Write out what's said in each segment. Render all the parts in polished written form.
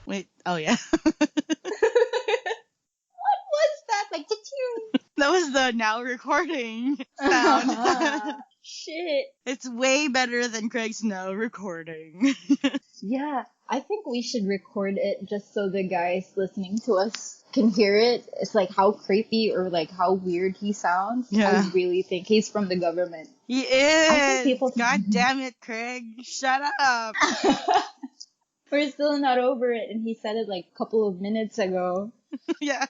Wait. Oh, yeah. What was that? Like, That was the now recording sound. shit. It's way better than Craig's now recording. Yeah, I think we should record it just so the guys listening to us can hear it. It's like how creepy or like how weird he sounds. Yeah. I really think he's from the government. He think is. people- God damn it, Craig. Shut up. We're still not over it, and he said it like a couple of minutes ago. Yeah.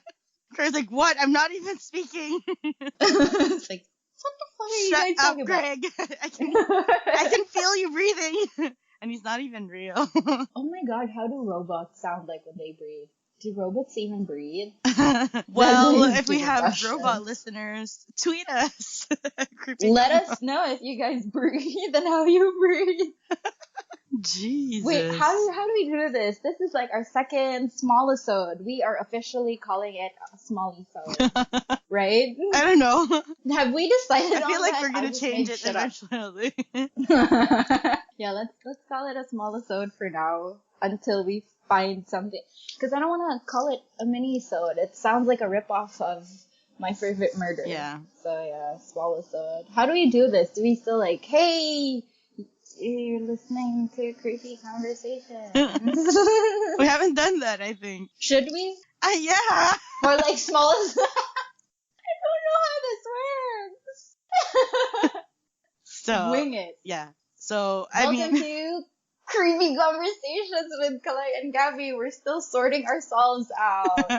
Craig's like, what? I'm not even speaking. It's like, what the fuck are you guys Shut up, talking about? Craig. I can feel you breathing. And he's not even real. Oh my god, how do robots sound like when they breathe? Do robots even breathe? Well, That's a if we stupid have question. robot listeners, tweet us. Let us know if you guys breathe and how you breathe. Jesus. Wait, how do we do this? This is like our second smallisode. We are officially calling it a smallisode, right? I don't know. Have we decided on I feel like that? we're gonna just change made it shit up. eventually. Yeah, let's call it a smallisode for now until we find something. Because I don't want to call it a mini-sode. It sounds like a ripoff of My Favorite Murder. Yeah. So yeah, smallisode. How do we do this? Do we still like, hey, you're listening to creepy conversations? We haven't done that, I think. Should we? Yeah. Or like smallest? I don't know how this works. So Wing it. yeah. So Welcome to Creepy Conversations with Kalai and Gabby. We're still sorting ourselves out.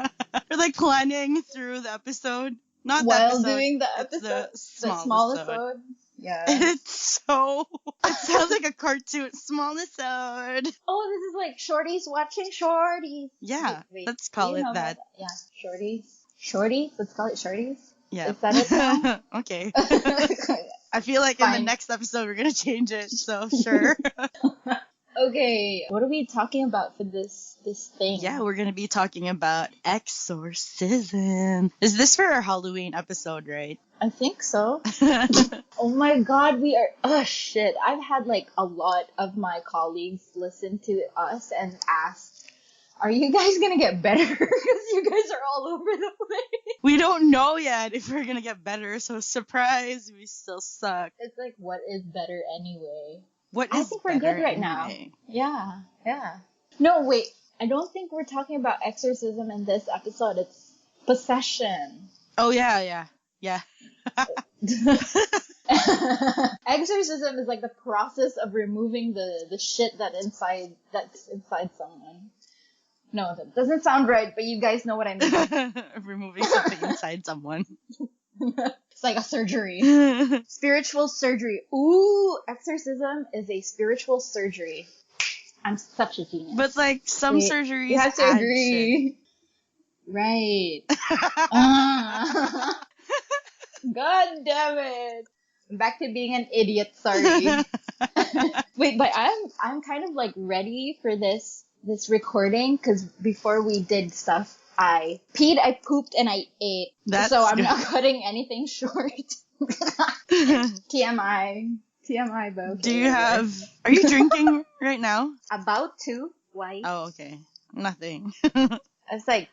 we're like planning through the episode. Not While the episode. doing the it's episode. the smallest episode. one. Yeah. It sounds like a cartoon. Smallest episode. Oh, this is like shorties watching shorties. Yeah, Wait, let's call do you it know that. about Yeah, shorties. Shorties? Let's call it shorties? Yeah. Is that it now? Okay. I feel like in the Fine. next episode we're gonna change it, so sure. Okay, what are we talking about for this thing? Yeah, we're gonna be talking about exorcism. Is this for our Halloween episode, right? I think so. Oh my god, we are. Oh shit. I've had like a lot of my colleagues listen to us and ask, are you guys gonna get better? Because you guys are all over the place. We don't know yet if we're gonna get better, so surprise, we still suck. It's like, what is better anyway? What I is think we're better good right now. anyway? Yeah. No, wait. I don't think we're talking about exorcism in this episode. It's possession. Oh, yeah. Exorcism is like the process of removing the shit that's inside someone. No, that doesn't sound right, but you guys know what I mean. Removing something inside someone. It's like a surgery. Spiritual surgery. Ooh, exorcism is a spiritual surgery. I'm such a genius. But like some Wait, surgeries you have to add agree. Right. God damn it. Back to being an idiot, sorry. Wait, but I'm kind of like ready for this recording because before we did stuff, I peed, I pooped, and I ate. So I'm not cutting anything short. TMI, but okay. Are you drinking right now? About to. Why? Oh, okay. Nothing. It's like,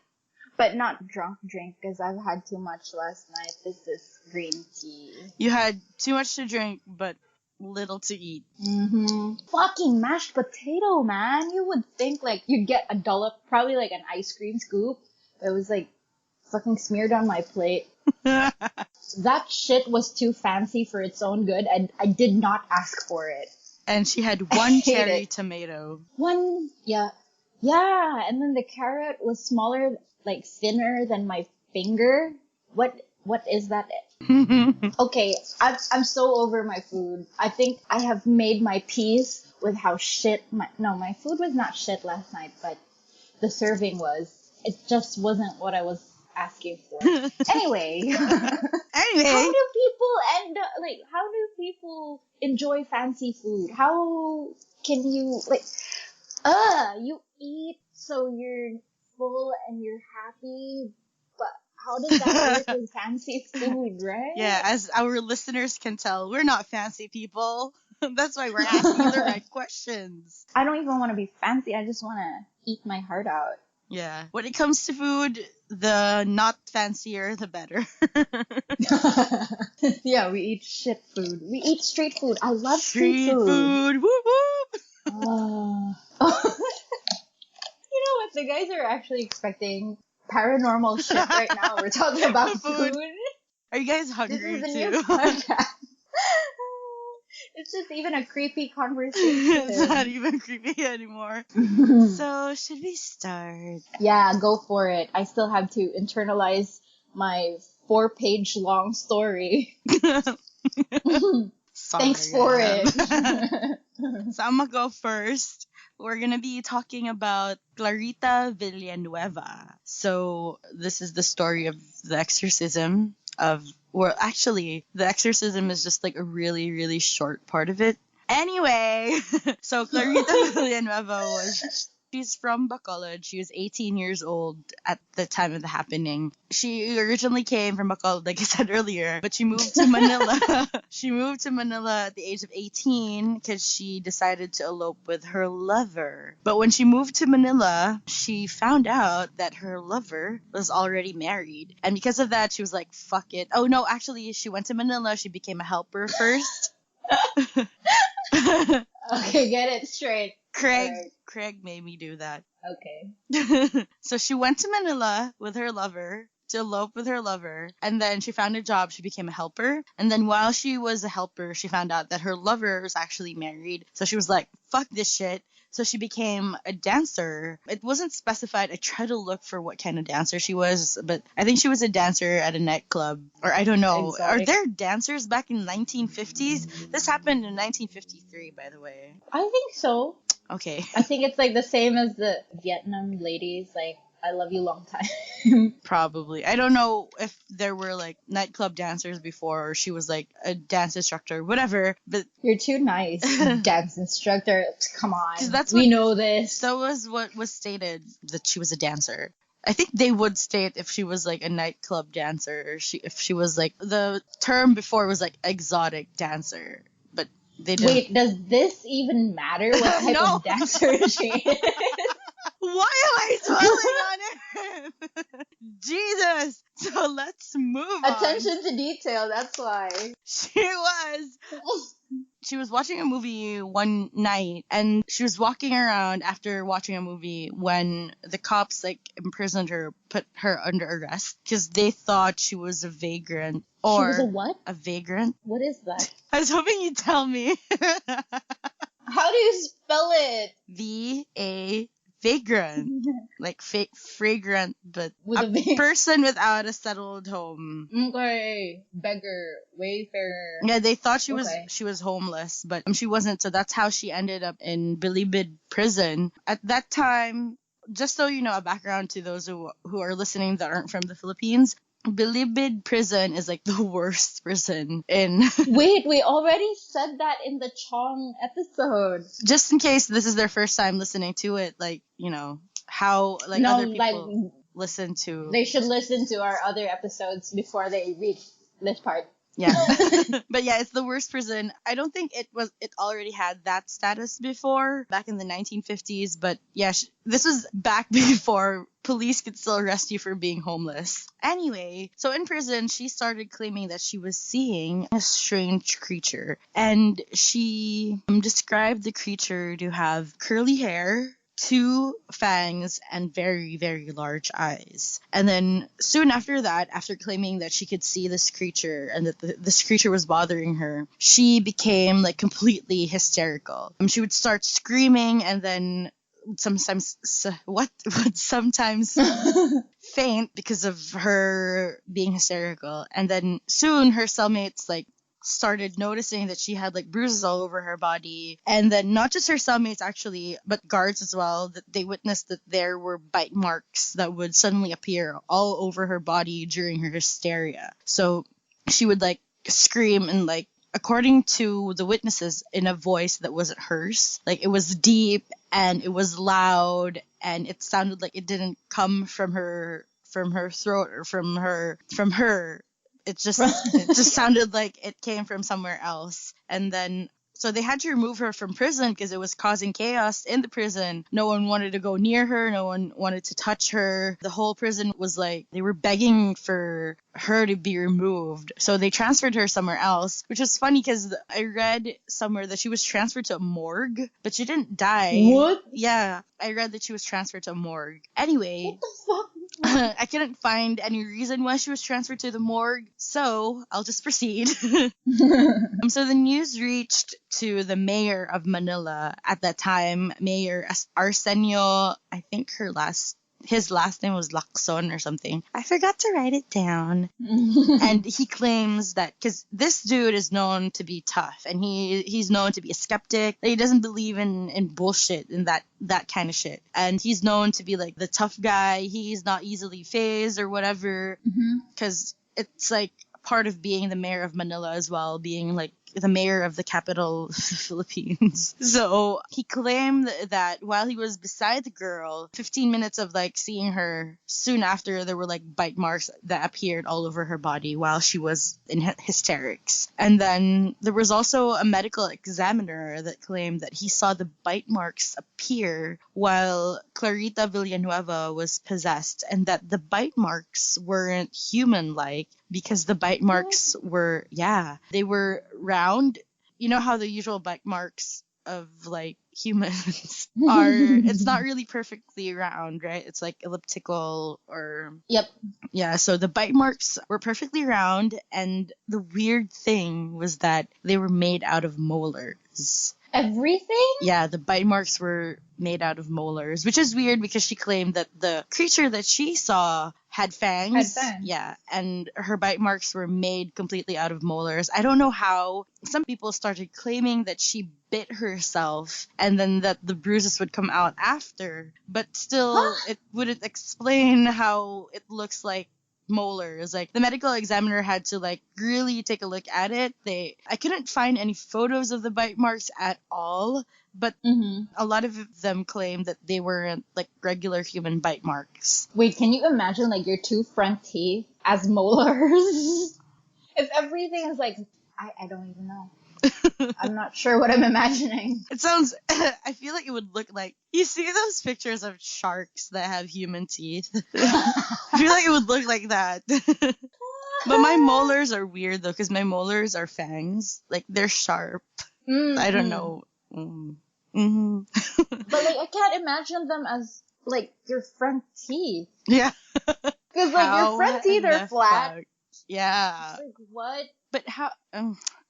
but not drunk drink because I've had too much last night. This is green tea. You had too much to drink, but little to eat. Mm-hmm. Fucking mashed potato, man. You would think like you'd get a dollop, probably like an ice cream scoop. It was like fucking smeared on my plate. That shit was too fancy for its own good, and I did not ask for it. And she had one cherry tomato. Yeah, and then the carrot was smaller, like thinner than my finger. What is that? Okay, I'm so over my food. I think I have made my peace with how shit my food was not shit last night, but the serving was. It just wasn't what I was asking for. Anyway. How do people enjoy fancy food? How can you you eat so you're full and you're happy, but how does that work with fancy food, right? Yeah, as our listeners can tell, we're not fancy people. That's why we're asking the right questions. I don't even want to be fancy. I just want to eat my heart out. Yeah. When it comes to food, the not fancier, the better. Yeah, we eat shit food. We eat street food. I love street Street food. Whoop whoop. Oh. You know what? The guys are actually expecting paranormal shit right now. We're talking about food. Are you guys This hungry is the too? new podcast. It's just even a creepy conversation. It's not even creepy anymore. So, should we start? Yeah, go for it. I still have to internalize my 4-page long story. Sorry, Thanks for it. So, I'm gonna go first. We're gonna be talking about Clarita Villanueva. So, this is the story of the exorcism of, well, actually, the exorcism is just like a really, really short part of it. Anyway, so Clarita Villanueva she's from Bacolod. She was 18 years old at the time of the happening. She originally came from Bacolod, like I said earlier, but she moved to Manila. She moved to Manila at the age of 18 because she decided to elope with her lover. But when she moved to Manila, she found out that her lover was already married. And because of that, she was like, fuck it. Oh, no, actually, she went to Manila. She became a helper first. Okay, get it straight. Craig made me do that. Okay. So she went to Manila with her lover to elope with her lover, and then she found a job. She became a helper, and then while she was a helper, she found out that her lover was actually married. So she was like, fuck this shit. So she became a dancer. It wasn't specified. I tried to look for what kind of dancer she was, but I think she was a dancer at a nightclub. Or I don't know. Exotic. Are there dancers back in the 1950s? This happened in 1953, by the way. I think so. Okay. I think it's like the same as the Vietnam ladies, like, I love you long time. Probably. I don't know if there were like nightclub dancers before or she was like a dance instructor, whatever, but You're too nice, dance instructor. Come on. 'cause that's we what- know this. that was what was stated, that she was a dancer. I think they would state if she was like a nightclub dancer, or if she was like, the term before was like exotic dancer, but they didn't. Wait, does this even matter what type No. of dancer she is? Why am I dwelling on it? Jesus. So let's move on. Attention to detail, that's why. She was watching a movie one night, and she was walking around after watching a movie when the cops like imprisoned her, put her under arrest because they thought she was a vagrant. Or She was a what? A vagrant. What is that? I was hoping you'd tell me. How do you spell it? V-A vagrant. Like fragrant, but With a a V. person without a settled home. Okay. Beggar. Wayfarer. Yeah, they thought she Okay. was homeless, but she wasn't. So that's how she ended up in Bilibid prison. At that time, just so you know, a background to those who are listening that aren't from the Philippines, Bilibid prison is like the worst prison in. Wait, we already said that in the Chong episode. Just in case this is their first time listening to it, like, you know, how like No, other people like, listen to. they should listen to our other episodes before they reach this part. Yeah. But yeah, it's the worst prison. I don't think it already had that status before, back in the 1950s. But yeah, this was back before police could still arrest you for being homeless. Anyway, so in prison, she started claiming that she was seeing a strange creature. And she described the creature to have curly hair, 2 fangs, and very, very large eyes. And then soon after that, after claiming that she could see this creature and that this creature was bothering her, she became like completely hysterical. She would start screaming and then sometimes faint because of her being hysterical. And then soon her cellmates like started noticing that she had like bruises all over her body, and then not just her cellmates actually, but guards as well, that they witnessed that there were bite marks that would suddenly appear all over her body during her hysteria. So she would like scream and like, according to the witnesses, in a voice that wasn't hers. Like, it was deep and it was loud and it sounded like it didn't come from her throat or from her. It just sounded like it came from somewhere else. And then So they had to remove her from prison because it was causing chaos in the prison. No one wanted to go near her. No one wanted to touch her. The whole prison was like, they were begging for her to be removed. So they transferred her somewhere else, which is funny because I read somewhere that she was transferred to a morgue, but she didn't die. What? Yeah, I read that she was transferred to a morgue. Anyway. What the fuck? I couldn't find any reason why she was transferred to the morgue, so I'll just proceed. So the news reached to the mayor of Manila at that time, Mayor Arsenio, I think his last name was Lacson or something. I forgot to write it down. And he claims that, because this dude is known to be tough, and he's known to be a skeptic. He doesn't believe in bullshit and that kind of shit. And he's known to be like the tough guy. He's not easily fazed or whatever, because it's like part of being the mayor of Manila as well, being like the mayor of the capital of the Philippines. So he claimed that while he was beside the girl, 15 minutes of like seeing her, soon after there were like bite marks that appeared all over her body while she was in hysterics. And then there was also a medical examiner that claimed that he saw the bite marks appear while Clarita Villanueva was possessed, and that the bite marks weren't human-like because the bite marks were, they were round. You know how the usual bite marks of like humans are, it's not really perfectly round, right? It's like elliptical or... Yep. Yeah, so the bite marks were perfectly round, and the weird thing was that they were made out of molars. Everything? Yeah, the bite marks were made out of molars, which is weird because she claimed that the creature that she saw had fangs. Yeah, and her bite marks were made completely out of molars. I don't know how. Some people started claiming that she bit herself and then that the bruises would come out after, but still it wouldn't explain how it looks like molars. Like, the medical examiner had to like really take a look at it. I couldn't find any photos of the bite marks at all, but a lot of them claimed that they weren't like regular human bite marks. Wait, can you imagine like your two front teeth as molars? If everything is like, I don't even know. I'm not sure what I'm imagining. It sounds, I feel like it would look like, you see those pictures of sharks that have human teeth? I feel like it would look like that. But my molars are weird though, because my molars are fangs. Like, they're sharp. I don't know. But like, I can't imagine them as like your front teeth. Yeah. Because like your front teeth are flat. Fuck? Yeah. Like, what? But how...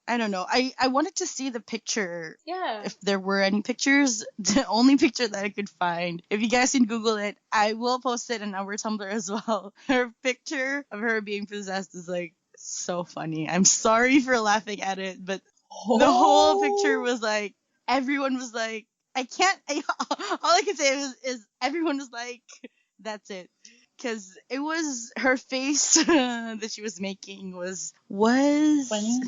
I don't know. I wanted to see the picture. Yeah. If there were any pictures. The only picture that I could find. If you guys can Google it, I will post it on our Tumblr as well. Her picture of her being possessed is like so funny. I'm sorry for laughing at it, but the whole picture was like, everyone was like, all I can say is everyone was like, that's it. Because it was her face that she was making was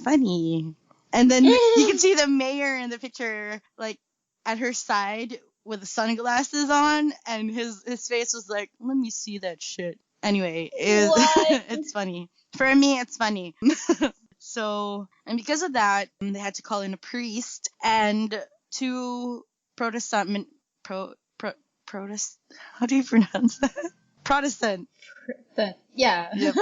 funny. And then you can see the mayor in the picture, like, at her side with the sunglasses on, and his face was like, let me see that shit. Anyway, it's funny. For me, it's funny. So, and because of that, they had to call in a priest and two Protestant, how do you pronounce that? Protestant. Yeah. Yep.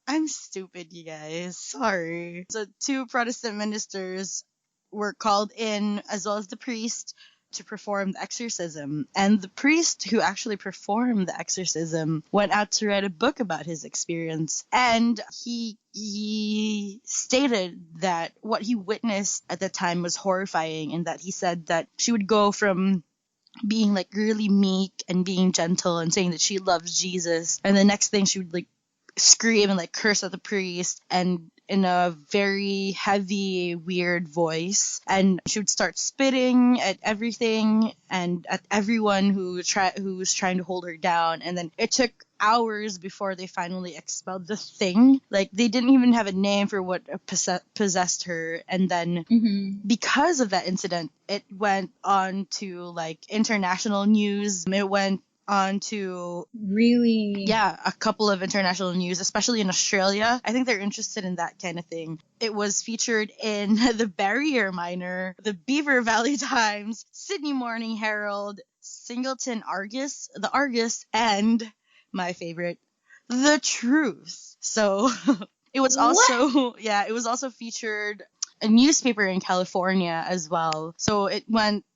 I'm stupid, you guys. Sorry. So 2 Protestant ministers were called in, as well as the priest, to perform the exorcism. And the priest who actually performed the exorcism went out to write a book about his experience. And he stated that what he witnessed at the time was horrifying, and that he said that she would go from being like really meek and being gentle and saying that she loves Jesus, and the next thing she would like scream and like curse at the priest and in a very heavy, weird voice, and she would start spitting at everything and at everyone who was trying to hold her down. And then it took hours before they finally expelled the thing. Like, they didn't even have a name for what possessed her. And then because of that incident, it went on to like international news. It went on to Really? a couple of international news, especially in Australia. I think they're interested in that kind of thing. It was featured in the Barrier Miner, the Beaver Valley Times, Sydney Morning Herald, Singleton Argus, the Argus, and my favorite, The Truth. So it was also it was also featured a newspaper in California as well. So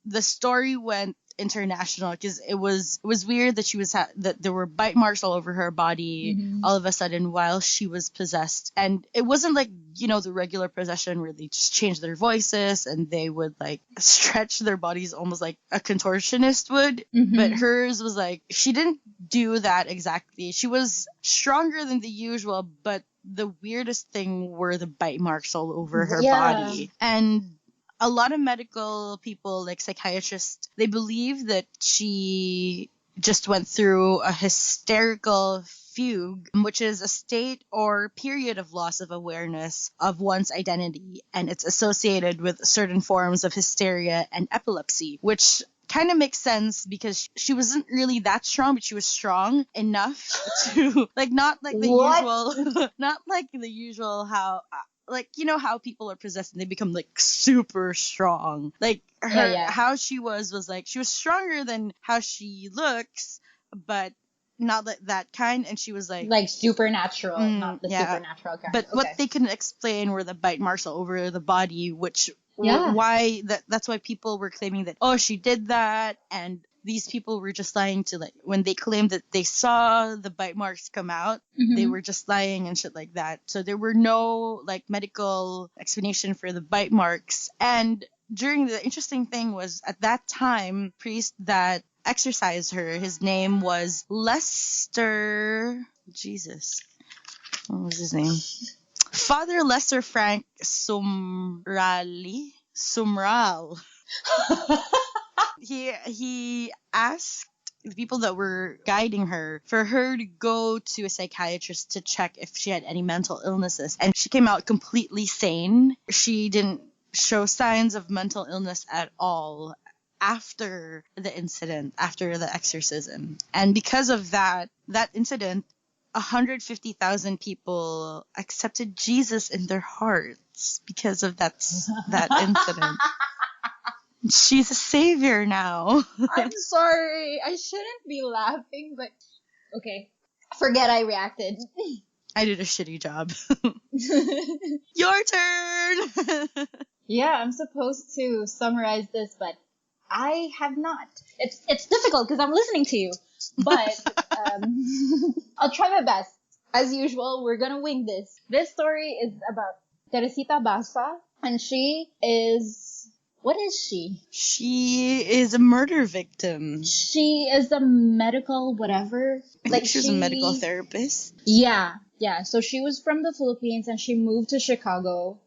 the story went international because it was weird that she was that there were bite marks all over her body all of a sudden while she was possessed, and it wasn't like the regular possession where they just change their voices and they would like stretch their bodies almost like a contortionist would, but hers was like she didn't do that exactly. She was stronger than the usual, but the weirdest thing were the bite marks all over her body. And a lot of medical people, like psychiatrists, they believe that she just went through a hysterical fugue, which is a state or period of loss of awareness of one's identity, and it's associated with certain forms of hysteria and epilepsy, which kind of makes sense because she wasn't really that strong, but she was strong enough to not like the usual how like how people are possessed and they become like super strong. Like how she was like she was stronger than how she looks, but not that kind, and she was like supernatural, not the supernatural kind. But what they couldn't explain were the bite marks all over the body, which why that's why people were claiming that she did that, and these people were just lying to like when they claimed that they saw the bite marks come out, they were just lying and shit like that. So there were no like medical explanation for the bite marks. And during the interesting thing was at that time, priest that exorcised her, his name was Lester. Jesus, what was his name? Father Lester Frank Sumral. He asked the people that were guiding her for her to go to a psychiatrist to check if she had any mental illnesses, and she came out completely sane. She didn't show signs of mental illness at all after the incident, after the exorcism. And because of that incident, 150,000 people accepted Jesus in their hearts because of that incident. She's a savior now. I'm sorry. I shouldn't be laughing, but okay. Forget I reacted. I did a shitty job. Your turn! Yeah, I'm supposed to summarize this, but I have not. It's difficult because I'm listening to you. But I'll try my best. As usual, we're gonna wing this. This story is about Teresita Basa, and she is... What is she? She is a murder victim. She is a medical whatever. I think she was a medical therapist. Yeah. So she was from the Philippines and she moved to Chicago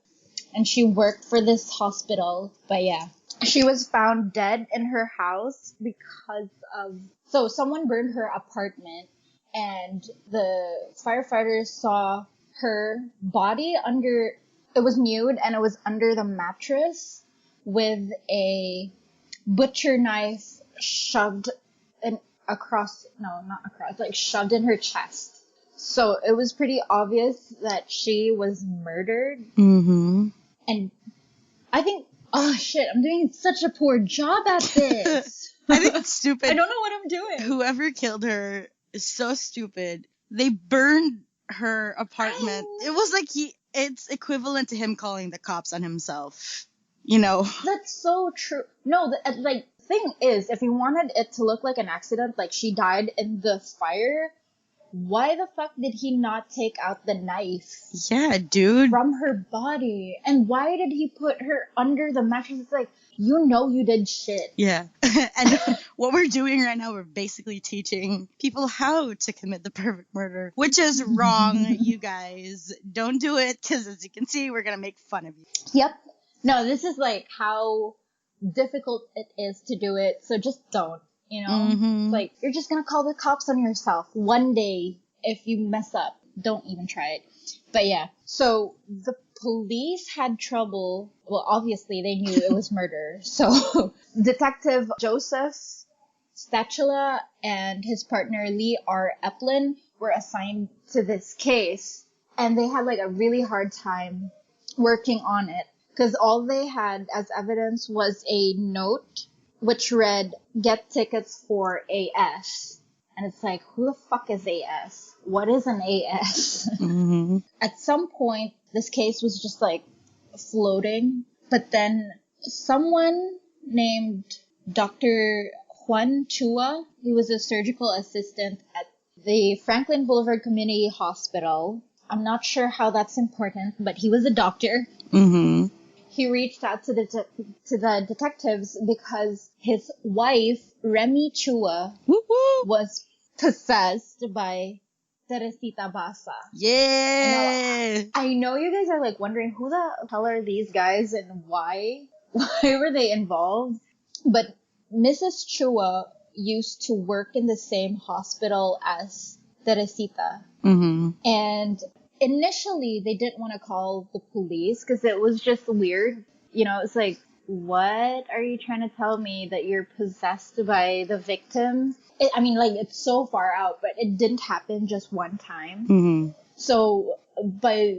and she worked for this hospital. But yeah, she was found dead in her house because of... So someone burned her apartment and the firefighters saw her body under... It was nude and it was under the mattress, with a butcher knife shoved shoved in her chest. So it was pretty obvious that she was murdered. Mm-hmm. And I think, I'm doing such a poor job at this. I think it's stupid. I don't know what I'm doing. Whoever killed her is so stupid. They burned her apartment. It was like it's equivalent to him calling the cops on himself. That's so true. No, thing is, if you wanted it to look like an accident, like she died in the fire, why the fuck did he not take out the knife? Yeah, dude. From her body? And why did he put her under the mattress? It's like, you did shit. Yeah. And what we're doing right now, we're basically teaching people how to commit the perfect murder, which is wrong, you guys. Don't do it, because as you can see, we're going to make fun of you. Yep. No, this is like how difficult it is to do it, so just don't, It's like, you're just gonna call the cops on yourself one day if you mess up. Don't even try it. But yeah, so the police had trouble. Well, obviously they knew it was murder. So Detective Joseph Statula and his partner Lee R. Eplin were assigned to this case, and they had like a really hard time working on it because all they had as evidence was a note which read, "Get tickets for AS." And it's like, who the fuck is AS? What is an AS? Mm-hmm. At some point, this case was just like floating, but then someone named Dr. Juan Chua, he was a surgical assistant at the Franklin Boulevard Community Hospital. I'm not sure how that's important, but he was a doctor. Mm-hmm. He reached out to the detectives because his wife, Remy Chua, Woo-woo. was possessed by Teresita Basa. Yeah. I know you guys are like wondering who the hell are these guys and why were they involved? But Mrs. Chua used to work in the same hospital as Teresita. Mm-hmm. And initially they didn't want to call the police because it was just weird. You know, it's like, what are you trying to tell me that you're possessed by the victims? I mean, like, it's so far out, but it didn't happen just one time. Mm-hmm. So by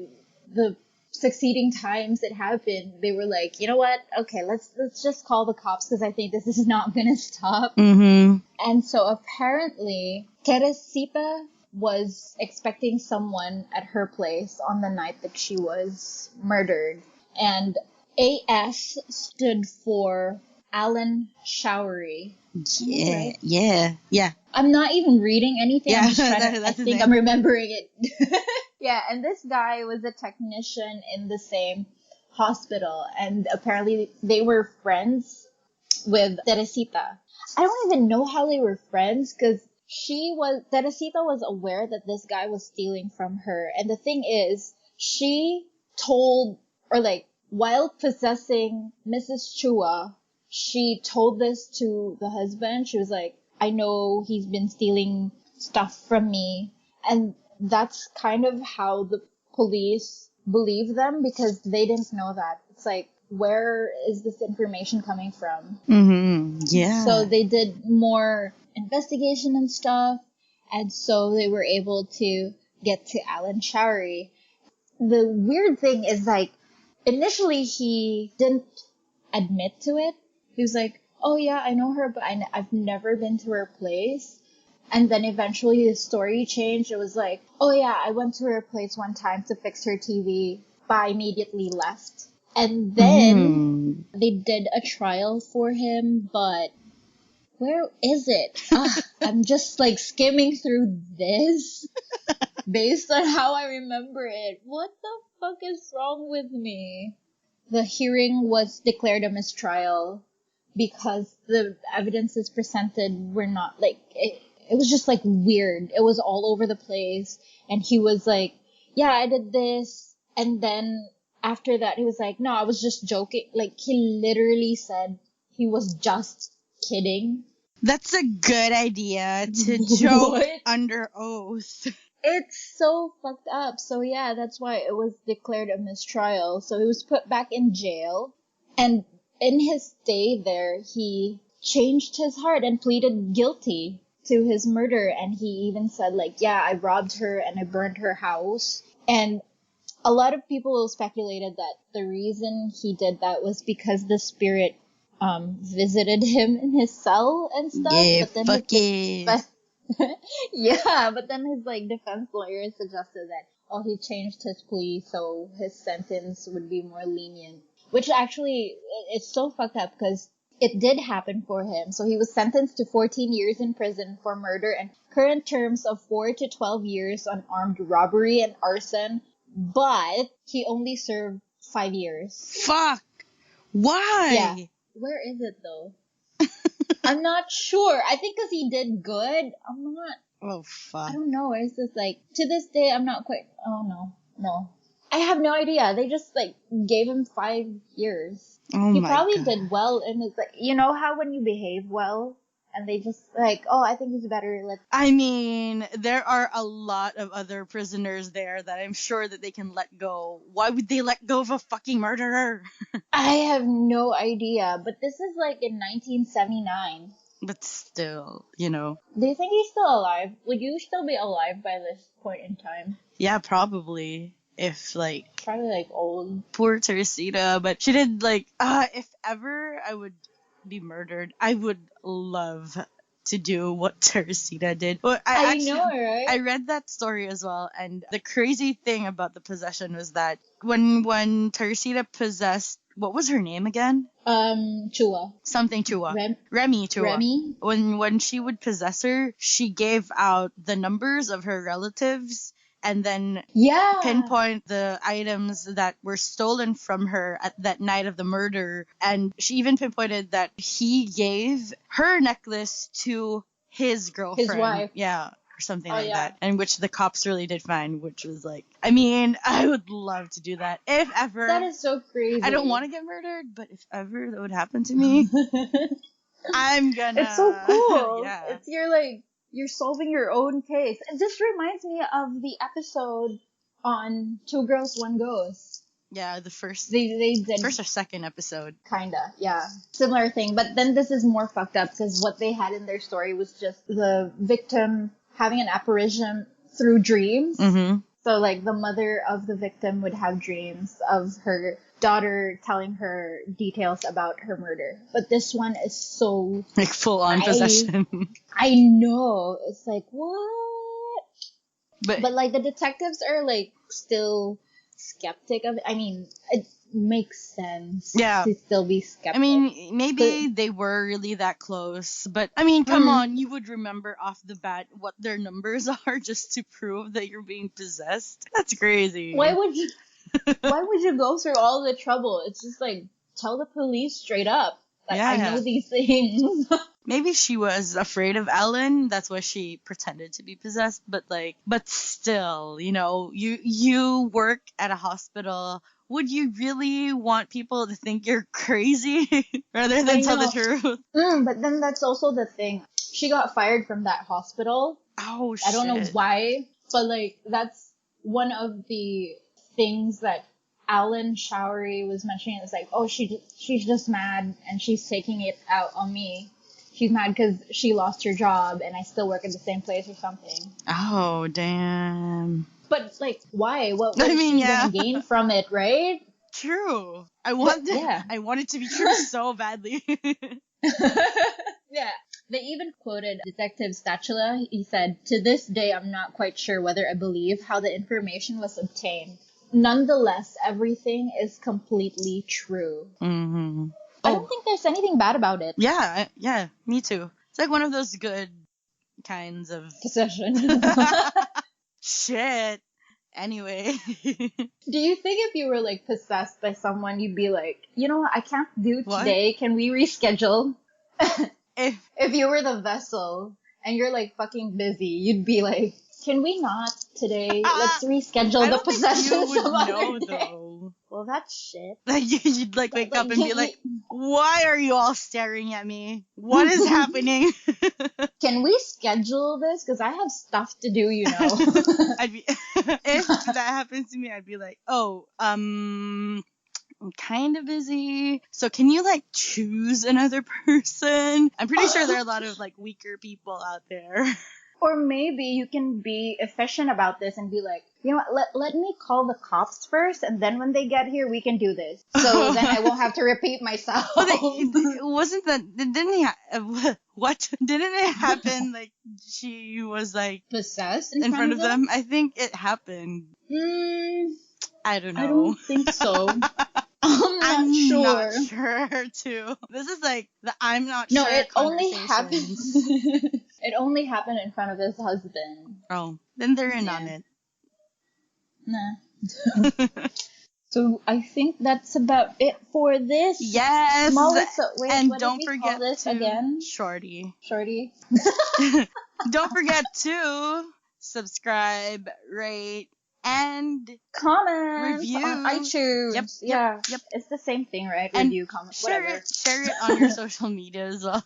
the succeeding times it happened, they were like, you know what? Okay, let's just call the cops because I think this is not gonna stop. Mm-hmm. And so apparently, Teresita was expecting someone at her place on the night that she was murdered. And AS stood for Alan Showery. Yeah. Right? Yeah. I'm not even reading anything. Yeah, I'm just trying to, I that's his think name. I'm remembering it. Yeah, and this guy was a technician in the same hospital. And apparently they were friends with Teresita. I don't even know how they were friends because Teresita was aware that this guy was stealing from her. And the thing is, she told, or like, while possessing Mrs. Chua, she told this to the husband. She was like, I know he's been stealing stuff from me. And that's kind of how the police believe them because they didn't know that. It's like, where is this information coming from? Mm-hmm. Yeah. So they did more investigation and stuff. And so they were able to get to Alan Showery. The weird thing is like, initially he didn't admit to it. He was like, oh yeah, I know her, but I've never been to her place. And then eventually the story changed. It was like, oh yeah, I went to her place one time to fix her TV, but I immediately left. And then they did a trial for him, but where is it? I'm just like skimming through this based on how I remember it. What the fuck is wrong with me? The hearing was declared a mistrial because the evidences presented were not like, it was just like weird. It was all over the place. And he was like, yeah, I did this. And then after that, he was like, no, I was just joking. Like, he literally said he was just kidding. That's a good idea to joke What? under oath. It's so fucked up. So yeah, that's why it was declared a mistrial. So he was put back in jail. And in his stay there, he changed his heart and pleaded guilty to his murder. And he even said like, yeah, I robbed her and I burned her house. And a lot of people speculated that the reason he did that was because the spirit visited him in his cell and stuff. Yeah, but then fuck yeah. yeah, but then his like defense lawyer suggested that he changed his plea so his sentence would be more lenient. Which actually it's so fucked up because it did happen for him. So he was sentenced to 14 years in prison for murder and current terms of 4 to 12 years on armed robbery and arson. But he only served 5 years. Fuck. Why? Yeah. Where is it though? I'm not sure. I think because he did good. I'm not. Oh, fuck. I don't know. It's just like, to this day, I'm not quite. Oh, no. I have no idea. They just like gave him 5 years. Oh, He my probably God. did well in his, like, you know how when you behave well and they just like, oh, I think he's better. I mean, there are a lot of other prisoners there that I'm sure that they can let go. Why would they let go of a fucking murderer? I have no idea. But this is like in 1979. But still, you know. Do you think he's still alive? Would you still be alive by this point in time? Yeah, probably. If, like, Probably like old. poor Teresita, but she did, like, if ever I would be murdered, I would love to do what Teresita did. But I know, right? I read that story as well, and the crazy thing about the possession was that when Teresita possessed, what was her name again? Chua. Something Chua. Remy Chua. Remy? When she would possess her, she gave out the numbers of her relatives and then pinpoint the items that were stolen from her at that night of the murder. And she even pinpointed that he gave her necklace to his girlfriend. His wife. Yeah, or something like that. And which the cops really did find, which was like, I mean, I would love to do that. If ever. That is so crazy. I don't want to get murdered, but if ever that would happen to me, I'm gonna. It's so cool. Yeah. It's you're solving your own case. And this reminds me of the episode on Two Girls, One Ghost. Yeah, the first. They did first or second episode. Kinda, yeah. Similar thing, but then this is more fucked up because what they had in their story was just the victim having an apparition through dreams. Mm-hmm. So, like, the mother of the victim would have dreams of her daughter telling her details about her murder. But this one is so... like, full-on possession. I know. It's like, what? But, like, the detectives are, like, still skeptic of it. I mean, it makes sense to still be skeptic. I mean, maybe they were really that close, but I mean, come on, you would remember off the bat what their numbers are just to prove that you're being possessed. That's crazy. Why would you go through all the trouble? It's just like, tell the police straight up that I know these things. Maybe she was afraid of Ellen. That's why she pretended to be possessed. But still, you know, you work at a hospital. Would you really want people to think you're crazy rather than tell the truth? But then that's also the thing. She got fired from that hospital. Oh, shit. I don't know why, but like that's one of the things that Alan Showery was mentioning. It's like, oh, she's just mad and she's taking it out on me. She's mad because she lost her job and I still work at the same place or something. Oh, damn. But, like, why? What is she going to gain from it, right? True. I want it to be true so badly. Yeah. They even quoted Detective Statula. He said, "To this day, I'm not quite sure whether I believe how the information was obtained. Nonetheless, everything is completely true." Mm-hmm. I don't think there's anything bad about it. Yeah, me too. It's like one of those good kinds of... possession. Shit. Anyway. Do you think if you were, like, possessed by someone, you'd be like, you know what, I can't do today. What? Can we reschedule? If you were the vessel and you're, like, fucking busy, you'd be like, can we not today? Let's reschedule the possession some other day. Though. Well, that's shit. You'd, like, wake up and be like, why are you all staring at me? What is happening? Can we schedule this? Because I have stuff to do, you know. If that happens to me, I'd be like, I'm kind of busy. So can you, like, choose another person? I'm pretty sure there are a lot of, like, weaker people out there. Or maybe you can be efficient about this and be like, you know what, let me call the cops first, and then when they get here, we can do this. So then I won't have to repeat myself. Wasn't that, what? Didn't it happen, like, she was, like... possessed in front of them? I think it happened. I don't know. I don't think so. I'm not sure, too. This is, like, the I'm not sure. No, it only happened... It only happened in front of his husband. Oh, then they're in on it. Nah. So I think that's about it for this. Yes. Wait, and what don't did we forget call this to again? Shorty. Don't forget to subscribe, rate, and comment review on iTunes. Yep. It's the same thing, right? And review, comment, share whatever. Share it on your social media as well.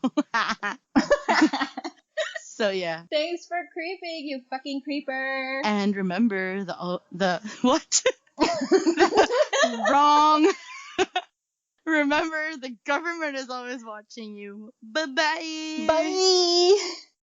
So yeah. Thanks for creeping, you fucking creeper. And remember the what? Wrong. Remember, the government is always watching you. Bye-bye. Bye.